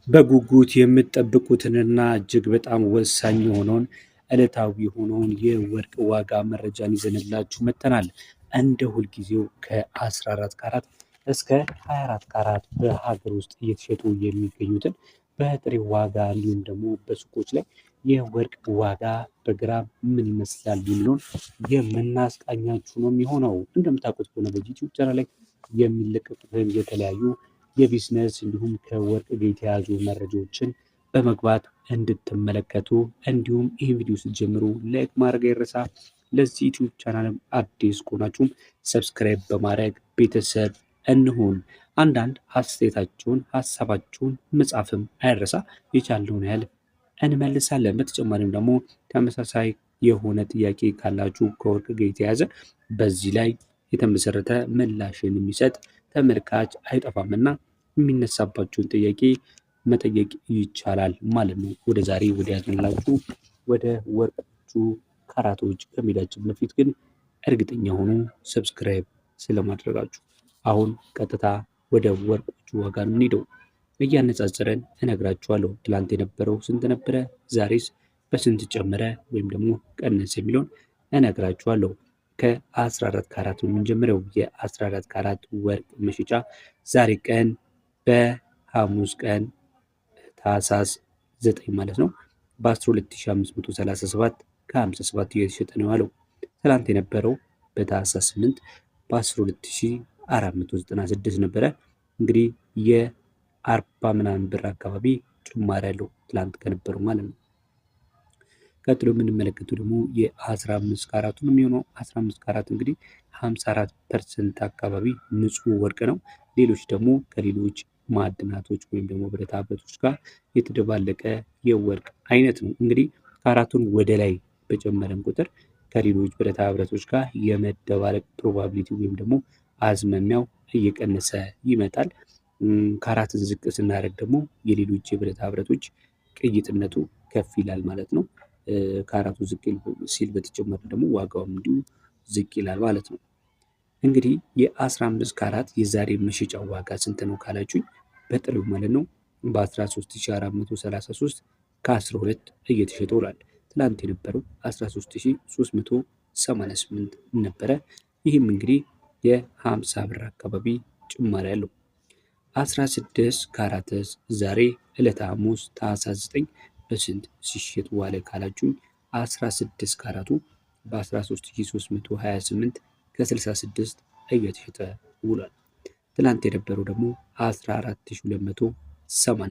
በጉጉት የምትጠብቁትንና እጅግ በጣም ወሳኝ የሆነውን ዕለታዊ የሆነውን የወርቅ ዋጋ መረጃን ይዘንላችሁ መጥተናል። እንደ ሁልጊዜው ከ14 ካራት እስከ 24 ካራት በሀገር ውስጥ እየተሸጡ የሚገኙትን በጥሬ ዋጋ እንዲሁም ደግሞ በሱቆች ላይ የወርቅ ዋጋ በግራም ምን ይመስላል የሚለውን የምናስቃኛችሁ ነው የሚሆነው። እንደምታውቁት ከሆነ በዩቲዩብ ቻናል ላይ የሚለቀቁትን የተለያዩ የቢዝነስ እንዲሁም ከወርቅ ጋር የተያዙ መረጃዎችን በመግባት እንድትመለከቱ እንዲሁም ይህን ቪዲዮ ስትጀምሩ ላይክ ማድረግ አይረሳ። ለዚህ ዩቲዩብ ቻናልም አዲስ ከሆናችሁም ሰብስክራይብ በማድረግ ቤተሰብ እንሁን። አንዳንድ አስተያየታችሁን ሀሳባችሁን መጻፍም አይረሳ። የቻለውን ያህል እንመልሳለን። በተጨማሪም ደግሞ ተመሳሳይ የሆነ ጥያቄ ካላችሁ ከወርቅ ጋር የተያዘ በዚህ ላይ የተመሰረተ ምላሽን የሚሰጥ ተመልካች አይጠፋምና የሚነሳባችሁን ጥያቄ መጠየቅ ይቻላል ማለት ነው። ወደ ዛሬ ወደ ያዝንላችሁ ወደ ወርቆቹ ካራቶች ከመሄዳችን በፊት ግን እርግጠኛ ሆኑ ሰብስክራይብ ስለማድረጋችሁ። አሁን ቀጥታ ወደ ወርቆቹ ዋጋ ነው የምንሄደው። እያነጻጸረን እነግራችኋለሁ። ትላንት የነበረው ስንት ነበረ፣ ዛሬስ በስንት ጨመረ ወይም ደግሞ ቀነስ የሚለውን እነግራችኋለሁ። ከ14 ካራት ነው የምንጀምረው። የ14 ካራት ወርቅ መሸጫ ዛሬ ቀን በሐሙስ ቀን ታህሳስ 9 ማለት ነው በ12537 ከ57 እየተሸጠ ነው ያለው። ትላንት የነበረው በታህሳስ 8 በ12496 ነበረ። እንግዲህ የ40 ምናምን ብር አካባቢ ጭማሪ ያለው ትላንት ከነበረው ማለት ነው። ቀጥሎ የምንመለከተው ደግሞ የ15 ካራቱ ነው የሚሆነው። 15 ካራት እንግዲህ 54% አካባቢ ንጹህ ወርቅ ነው። ሌሎች ደግሞ ከሌሎች ማዕድናቶች ወይም ደግሞ ብረታ ብረቶች ጋር የተደባለቀ የወርቅ አይነት ነው። እንግዲህ ካራቱን ወደ ላይ በጨመረን ቁጥር ከሌሎች ብረታ ብረቶች ጋር የመደባለቅ ፕሮባቢሊቲ ወይም ደግሞ አዝመሚያው እየቀነሰ ይመጣል። ካራትን ዝቅ ስናደርግ ደግሞ የሌሎች የብረታ ብረቶች ቅይጥነቱ ከፍ ይላል ማለት ነው። ካራቱ ዝቅ ሲል በተጨመረ ደግሞ ዋጋውም እንዲሁ ዝቅ ይላል ማለት ነው። እንግዲህ የ15 ካራት የዛሬ መሸጫ ዋጋ ስንት ነው ካላችሁኝ፣ በጥሬው ማለት ነው በ13433 ከ12 እየተሸጠ ውሏል። ትላንት የነበረው 13388 ነበረ። ይህም እንግዲህ የ50 ብር አካባቢ ጭማሪ ያለው። 16 ካራትስ ዛሬ ዕለተ ሐሙስ ታህሳስ 9 በስንት ሲሸጥ ዋለ ካላችሁኝ፣ 16 ካራቱ በ13328 ከ66 እየተሸጠ ውሏል። ትላንት የነበረው ደግሞ 14280